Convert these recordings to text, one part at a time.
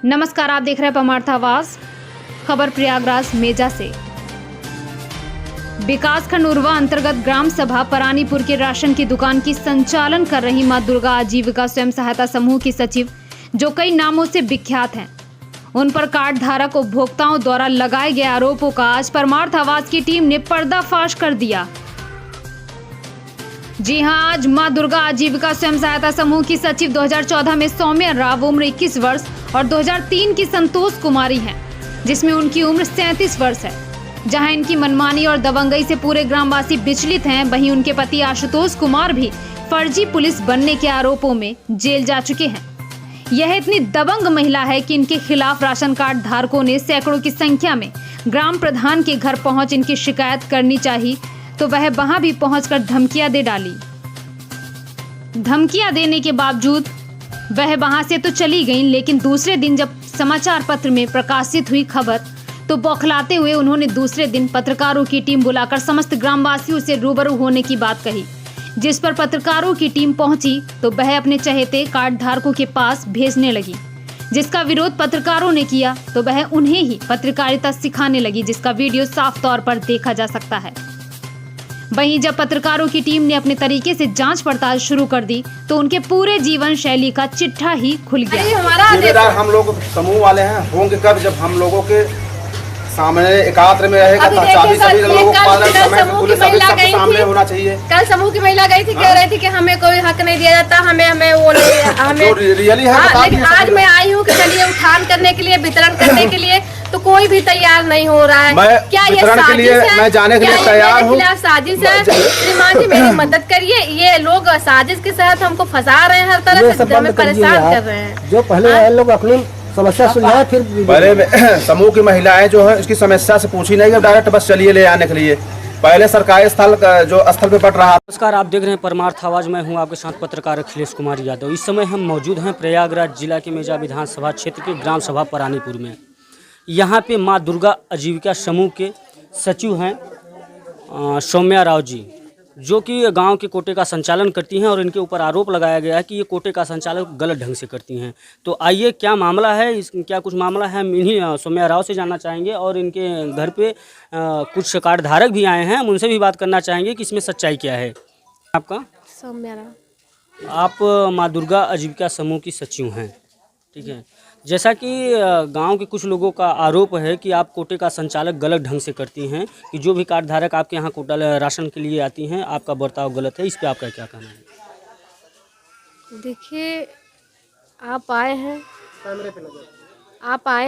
नमस्कार, आप देख रहे हैं परमार्थ आवाज। खबर प्रयागराज मेजा से। विकासखंड उर्वा अंतर्गत ग्राम सभा परानीपुर के राशन की दुकान की संचालन कर रही मां दुर्गा आजीविका स्वयं सहायता समूह की सचिव, जो कई नामों से विख्यात हैं, उन पर कार्ड धारक उपभोक्ताओं द्वारा लगाए गए आरोपों का आज परमार्थ आवाज की टीम ने पर्दाफाश कर दिया। जी हां, आज मां दुर्गा आजीविका स्वयं सहायता समूह की सचिव 2014 में सौम्या राव उम्र 21 वर्ष और 2003 की संतोष कुमारी हैं, जिसमें उनकी उम्र 37 वर्ष है। जहां इनकी मनमानी और दबंगई से पूरे ग्रामवासी विचलित हैं, वहीं उनके पति आशुतोष कुमार भी फर्जी पुलिस बनने के आरोपों में जेल जा चुके हैं। यह इतनी दबंग महिला है कि इनके खिलाफ राशन कार्ड धारकों ने सैकड़ों की संख्या में ग्राम प्रधान के घर पहुंच इनकी शिकायत करनी चाहिए, तो वह वहां भी पहुंचकर धमकियां दे डाली। धमकियां देने के बावजूद वह वहां से तो चली गईं, लेकिन दूसरे दिन जब समाचार पत्र में प्रकाशित हुई खबर, तो बौखलाते हुए उन्होंने दूसरे दिन पत्रकारों की टीम बुलाकर समस्त ग्रामवासियों से रूबरू होने की बात कही। जिस पर पत्रकारों की टीम पहुंची तो वह अपने चहेते कार्ड धारकों के पास भेजने लगी, जिसका विरोध पत्रकारों ने किया तो वह उन्हें ही पत्रकारिता सिखाने लगी, जिसका वीडियो साफ तौर पर देखा जा सकता है। वहीं जब पत्रकारों की टीम ने अपने तरीके से जांच पड़ताल शुरू कर दी, तो उनके पूरे जीवन शैली का चिट्ठा ही खुल गया। जिम्मेदार हम लोग समूह वाले हैं, होंगे कब जब हम लोगों के सामने एकात्र में रहेगा, चाबी सभी लोगों को पुलिस सामने होना चाहिए। कल समूह की महिला गई थी, कह रही थी कि हमें कोई हक नहीं दिया जाता, हमें वो नहीं हमें रियली है। लेकिन आज मैं आई हूँ कि चलिए उठान करने के लिए, वितरण करने के लिए, तो कोई भी तैयार नहीं हो रहा है। क्या ये साजिश है? मैं जाने के लिए तैयार हूँ। साजिश है? श्रीमान जी मेरी मदद करिए, ये लोग साजिश के साथ हमको फंसा रहे हैं, हर तरह से हमें परेशान कर रहे हैं। जो पहले लोग अपनी समस्या सुलझाए, फिर पहले समूह की महिलाएं जो है इसकी समस्या से पूछी नहीं, डायरेक्ट बस चलिए ले आने के लिए। पहले सरकारी स्थल जो स्थल पे पड़ रहा। नमस्कार, आप देख रहे हैं परमार्थ आवाज। मैं हूं आपके साथ पत्रकार अखिलेश कुमार यादव। इस समय हम मौजूद हैं प्रयागराज जिला के मेजा विधानसभा क्षेत्र के ग्राम सभा परानीपुर में। यहाँ पे माँ दुर्गा आजीविका समूह के सचिव हैं सौम्या राव जी, जो कि गांव के कोटे का संचालन करती हैं और इनके ऊपर आरोप लगाया गया है कि ये कोटे का संचालन गलत ढंग से करती हैं। तो आइए, क्या मामला है, क्या कुछ मामला है, हम इन्हीं सौम्या राव से जानना चाहेंगे और इनके घर पे कुछ कार्ड धारक भी आए हैं, हम उनसे भी बात करना चाहेंगे कि इसमें सच्चाई क्या है। आपका? सौम्या राव। आप माँ दुर्गा आजीविका समूह की सचिव हैं, ठीक है। जैसा कि गांव के कुछ लोगों का आरोप है कि आप कोटे का संचालक गलत ढंग से करती हैं, कि जो भी कार्ड धारक आपके यहाँ कोटा राशन के लिए आती हैं, आपका बर्ताव गलत है। इस पे आपका क्या कहना है? देखिए, आप आए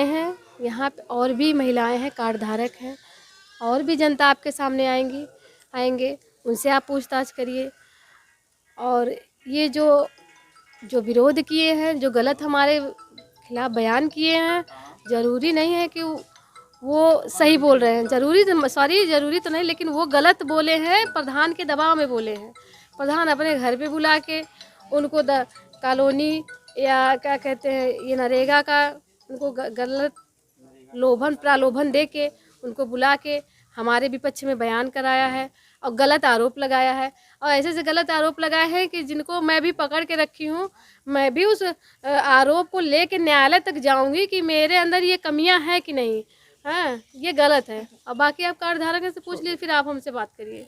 हैं यहाँ पे, और भी महिलाएं हैं, कार्ड धारक हैं, और भी जनता आपके सामने आएंगे, उनसे आप पूछताछ करिए। और ये जो विरोध किए हैं, जो गलत हमारे खिलाफ बयान किए हैं, ज़रूरी नहीं है कि वो सही बोल रहे हैं। ज़रूरी तो नहीं, लेकिन वो गलत बोले हैं, प्रधान के दबाव में बोले हैं। प्रधान अपने घर पे बुला के उनको कॉलोनी या क्या कहते हैं, ये नरेगा का उनको गलत प्रलोभन दे के उनको बुला के हमारे विपक्ष में बयान कराया है और गलत आरोप लगाया है। और ऐसे गलत आरोप लगाए हैं कि जिनको मैं भी पकड़ के रखी हूँ, मैं भी उस आरोप को लेके न्यायालय तक जाऊंगी कि मेरे अंदर ये कमियां हैं कि नहीं। हाँ, ये गलत है। और बाकी आप कार्ड धारक से पूछ लीजिए, फिर आप हमसे बात करिए।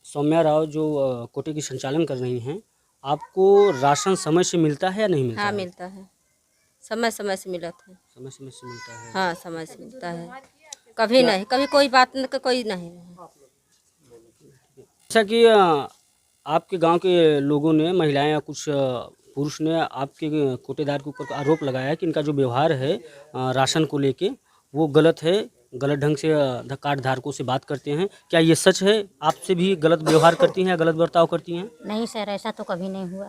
सौम्या राव जो कोटे की संचालन कर रही हैं, आपको राशन समय से मिलता है या नहीं मिलता? हाँ, मिलता है, समय समय से मिलता है। समय समय से मिलता है? हाँ, समय से मिलता है, कभी नहीं, कभी कोई बात नहीं, कोई नहीं। जैसा कि आपके गांव के लोगों ने, महिलाएं या कुछ पुरुष ने आपके कोटेदार के ऊपर आरोप लगाया है कि इनका जो व्यवहार है राशन को लेके वो गलत है, गलत ढंग से कार्ड धारकों से बात करते हैं। क्या ये सच है? आपसे भी गलत व्यवहार करती हैं या गलत बर्ताव करती हैं? नहीं सर, ऐसा तो कभी नहीं हुआ।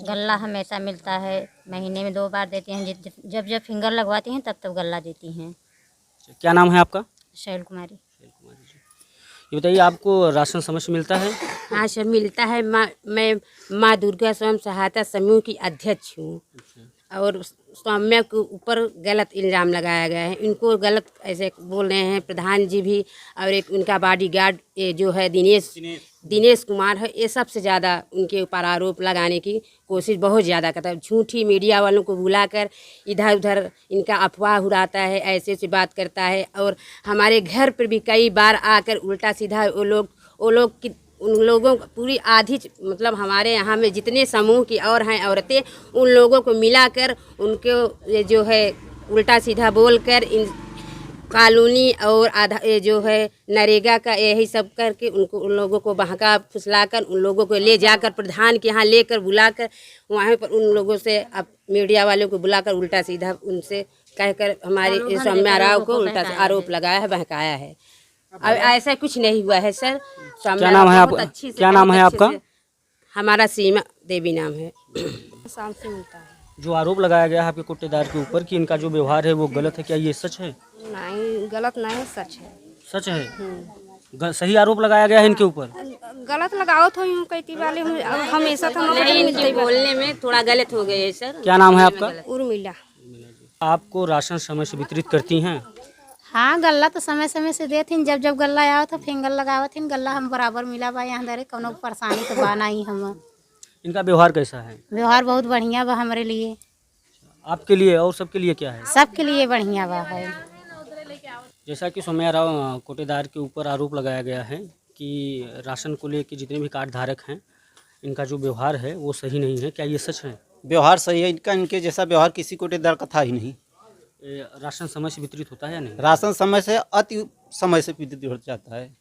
गल्ला हमेशा मिलता है, महीने में 2 बार देती हैं। जब फिंगर लगवाती हैं तब गल्ला देती हैं। क्या नाम है आपका? शैल कुमारी। ये बताइए, आपको राशन समय से मिलता है? हाँ सर, मिलता है। मैं माँ दुर्गा स्वयं सहायता समूह की अध्यक्ष हूँ और सौम्या के ऊपर गलत इल्ज़ाम लगाया गया है। इनको गलत ऐसे बोल रहे हैं प्रधान जी भी, और एक उनका बॉडीगार्ड ये जो है दिनेश कुमार है, ये सबसे ज़्यादा उनके ऊपर आरोप लगाने की कोशिश बहुत ज़्यादा करता है। झूठी मीडिया वालों को बुलाकर इधर उधर इनका अफवाह उड़ाता है, ऐसे से बात करता है। और हमारे घर पर भी कई बार आकर उल्टा सीधा वो लोग की उन लोगों को पूरी आधी मतलब हमारे यहाँ में जितने समूह की और हैं औरतें, उन लोगों को मिलाकर उनको ये जो है उल्टा सीधा बोलकर इन कानूनी और आधा ये जो है नरेगा का यही सब करके उनको उन लोगों को बहका फुसलाकर उन लोगों को ले जाकर प्रधान के यहाँ लेकर बुलाकर वहाँ पर उन लोगों से अब मीडिया वालों को बुलाकर उल्टा सीधा उनसे कहकर हमारे सौम्या राव को उल्टा से आरोप लगाया है, बहकाया है। अब ऐसा कुछ नहीं हुआ है सर। क्या नाम है आपका? क्या नाम है आपका? हमारा सीमा देवी नाम है। शाम से मिलता है। जो आरोप लगाया गया है आपके कुट्टेदार के ऊपर कि इनका जो व्यवहार है वो गलत है, क्या ये सच है? नहीं, गलत नहीं है, सच है। सच है? सही आरोप लगाया गया है इनके ऊपर? गलत लगाओ तो यूँ कहती वाले हमेशा तो नहीं, इनके बोलने में थोड़ा गलत हो गए सर। क्या नाम है आपका? उर्मिला। आपको राशन समय से वितरित करती हैं? हाँ, गल्ला तो समय समय से देथिन, जब जब गल्ला आओ तो फिंगर लगावथिन। गल्ला हम बराबर मिला बा, यहाँ दरे कोनो परेशानी तो बा नहीं। हम इनका व्यवहार कैसा है? व्यवहार बहुत बढ़िया बा हमारे लिए। आपके लिए और सबके लिए क्या है? सबके लिए बढ़िया बा है। जैसा कि सौम्या राव कोटेदार के ऊपर आरोप लगाया गया है कि राशन को लेकर जितने भी कार्ड धारक हैं इनका जो व्यवहार है वो सही नहीं है, क्या ये सच है? व्यवहार सही है इनका, इनके जैसा व्यवहार किसी कोटेदार का था ही नहीं। राशन समय से वितरित होता है या नहीं? राशन समय से अति समय से वितरित हो जाता है।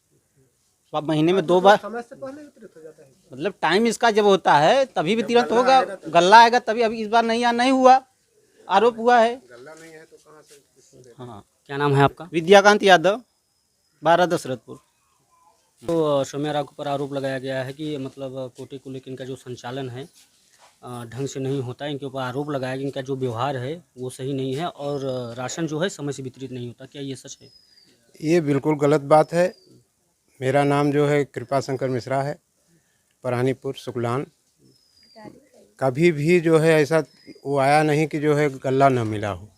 अब महीने में 2 बार, समय से पहले वितरित हो जाता है। मतलब टाइम इसका जब होता है तभी वितरित होगा। गल्ला आएगा तभी। अभी इस बार नहीं हुआ, आरोप हुआ है। गल्ला नहीं है तो कहाँ से? हाँ। क्या नाम है आपका? विद्याकांत यादव, 12 दशरथपुर। तो सौम्या राव के ऊपर आरोप लगाया गया है कि मतलब कोटे को लेकर इनका जो संचालन है ढंग से नहीं होता है। इनके ऊपर आरोप लगाया कि इनका जो व्यवहार है वो सही नहीं है और राशन जो है समय से वितरित नहीं होता, क्या ये सच है? ये बिल्कुल गलत बात है। मेरा नाम जो है कृपा शंकर मिश्रा है, परानीपुर सुकलान। कभी भी जो है ऐसा वो आया नहीं कि जो है गल्ला न मिला हो।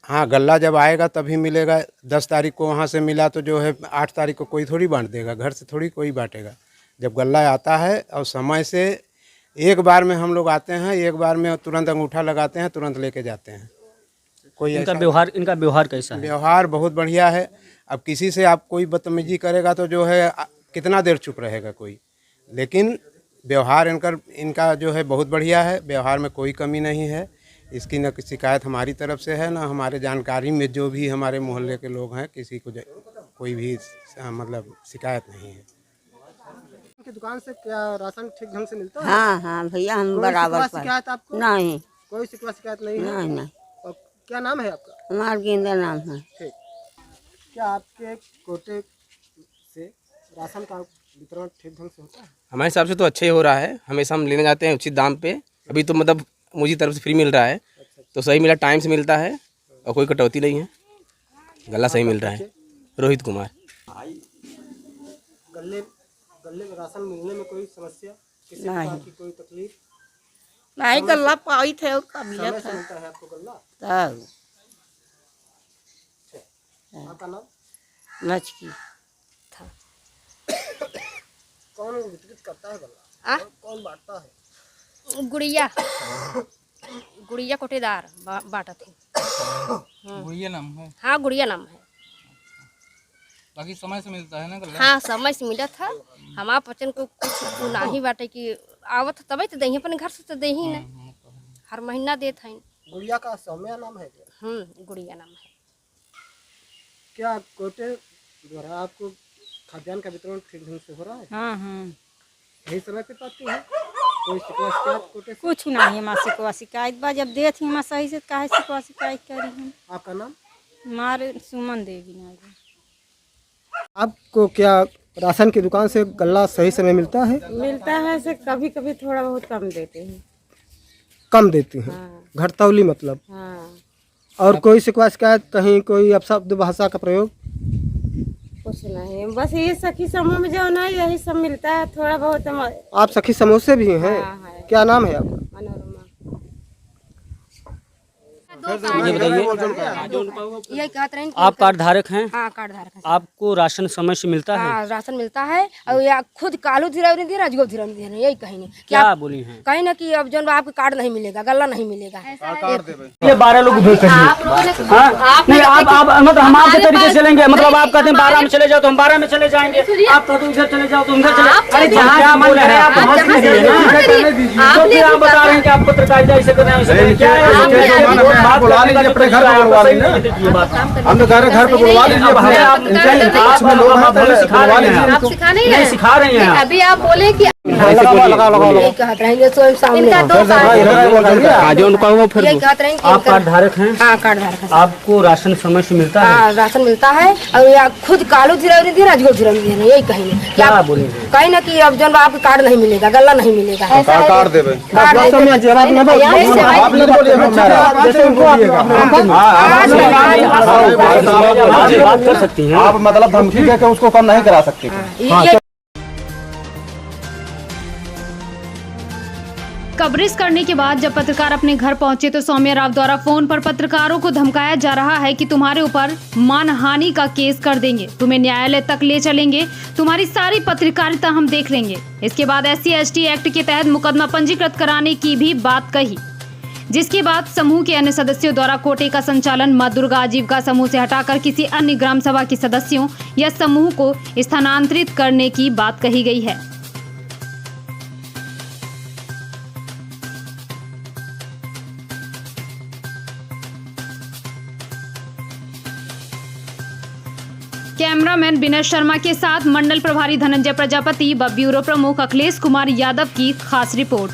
हाँ, गल्ला जब आएगा तभी मिलेगा। 10 तारीख को वहाँ से मिला तो जो है 8 तारीख को कोई थोड़ी बांट देगा, घर से थोड़ी कोई बांटेगा। जब गल्ला आता है और समय से एक बार में हम लोग आते हैं, एक बार में तुरंत अंगूठा लगाते हैं, तुरंत लेके जाते हैं। कोई इनका व्यवहार कैसा है? व्यवहार बहुत बढ़िया है। अब किसी से आप कोई बदतमीजी करेगा तो जो है कितना देर चुप रहेगा कोई, लेकिन व्यवहार इनका जो है बहुत बढ़िया है। व्यवहार में कोई कमी नहीं है। इसकी न शिकायत हमारी तरफ से है, ना हमारे जानकारी में जो भी हमारे मोहल्ले के लोग हैं किसी को कोई भी मतलब शिकायत नहीं है। की दुकान से क्या राशन ठीक ढंग से मिलता है? हाँ भैया, हम बराबर शिकायत आपको? नहीं, कोई शिकायत नहीं है? नहीं। और क्या नाम है आपका? हमारा गेंदा नाम है। ठीक। क्या आपके कोटे से राशन का वितरण ठीक ढंग से होता है? हमारे हिसाब से तो अच्छा ही हो रहा है। हमेशा हम लेने जाते हैं उचित दाम पे। अभी तो मतलब मुझे तरफ से फ्री मिल रहा है, तो सही मिला, टाइम से मिलता है और कोई कटौती नहीं है। गल्ला सही मिल रहा है। रोहित कुमार। गल्ले में राशन मिलने में कोई समस्या, किसी प्रकार की कोई तकलीफ नहीं? गल्ला पाई थे उसका समय से मिलता है आपको गल्ला? आपका नाम? लचकी। कौन वितरित करता है गल्ला? कौन बांटता है? गुड़िया कोटेदार बांटा थी। गुड़िया नाम है? हाँ, गुड़िया नाम है। बाकी समय से मिलता है ना गल्ला? हाँ, समय से मिला था। हमारा बच्चन को कुछ नहीं बाटे कि आवत तभी तो दही, अपने घर से तो दही ना, हर महीना देते हैं। गुड़िया का सौम्या नाम है क्या? गुड़िया नाम है। क्या कोटे द्वारा आपको खाद्यान्न का वितरण ठीक ढंग से हो रहा है? हाँ। यही समय पे पाती है? कोई शिकायत कोटे से? कुछ नहीं है, शिकवा शिकायत बा जब देती हम सही से काहे शिकवा शिकायत करी हम। आपका नाम? हमारे सुमन देवी नाम। आपको क्या राशन की दुकान से गल्ला सही समय मिलता है? मिलता है से कभी कभी थोड़ा बहुत कम देते हैं। कम देती हैं? हाँ। घटतौली मतलब? हाँ। और कोई शिकायत कहीं कोई अपशब्द भाषा का प्रयोग? कुछ नहीं, बस ये सखी समूह में जो ना यही सब मिलता है थोड़ा बहुत। आप सखी समूह से भी हैं? हाँ। क्या नाम है आपका? मनोरमा। ये बताइए, यही कहते रहे आप कार्ड धारक हैं? हाँ कार्ड धारक है। आपको राशन समय से मिलता है? हाँ राशन मिलता है और या खुद कालू धीरा अजगो धीरा यही कहेंगे क्या बोली हैं? कहीं ना कि अब जो आपको कार्ड नहीं मिलेगा, गल्ला नहीं मिलेगा। ये 12 लोग उधर करिए। नहीं आप मतलब हम आपके तरीके से चलेंगे, मतलब आप कहते हैं 12 में चले जाओ तो हम 12 में चले जाएंगे, आप कहते उधर चले जाओ तो उधर चले। अरे जहाँ मन है आप वहाँ से लीजिए ना। तो फिर आप बता रहे हैं कि आप पत्रकारिता ऐसे कर रहे हैं, क्या है? बुला लीजिए अपने घर पे, बुलवा लीजिए, हम तो घर पे बुलवा लीजिए। आप सिखा नहीं नहीं सिखा रहे हैं, अभी आप बोले कि यही कहते रहेंगे स्वयं सामने आप कार्ड धारक हैं? हाँ कार्ड धारक है। आपको राशन समय से मिलता है? हाँ राशन मिलता है और या खुद कालू धीरा अजगो धीरा यही कहेंगे क्या बोले? कहीं ना कि अब जो आपको कार्ड नहीं मिलेगा, गल्ला नहीं मिलेगा। कार्ड देवे बात कर सकती हैं आप, मतलब धमकी देके उसको कम नहीं करा सकते। कवरेज करने के बाद जब पत्रकार अपने घर पहुंचे तो सौम्या राव द्वारा फोन पर पत्रकारों को धमकाया जा रहा है कि तुम्हारे ऊपर मानहानि का केस कर देंगे, तुम्हें न्यायालय तक ले चलेंगे, तुम्हारी सारी पत्रकारिता हम देख लेंगे। इसके बाद SC/ST एक्ट के तहत मुकदमा पंजीकृत कराने की भी बात कही, जिसके बाद समूह के अन्य सदस्यों द्वारा कोटे का संचालन मां दुर्गा आजीविका समूह से हटाकर किसी अन्य ग्राम सभा के सदस्यों या समूह को स्थानांतरित करने की बात कही गई है। कैमरामैन विनय शर्मा के साथ मंडल प्रभारी धनंजय प्रजापति व ब्यूरो प्रमुख अखिलेश कुमार यादव की खास रिपोर्ट।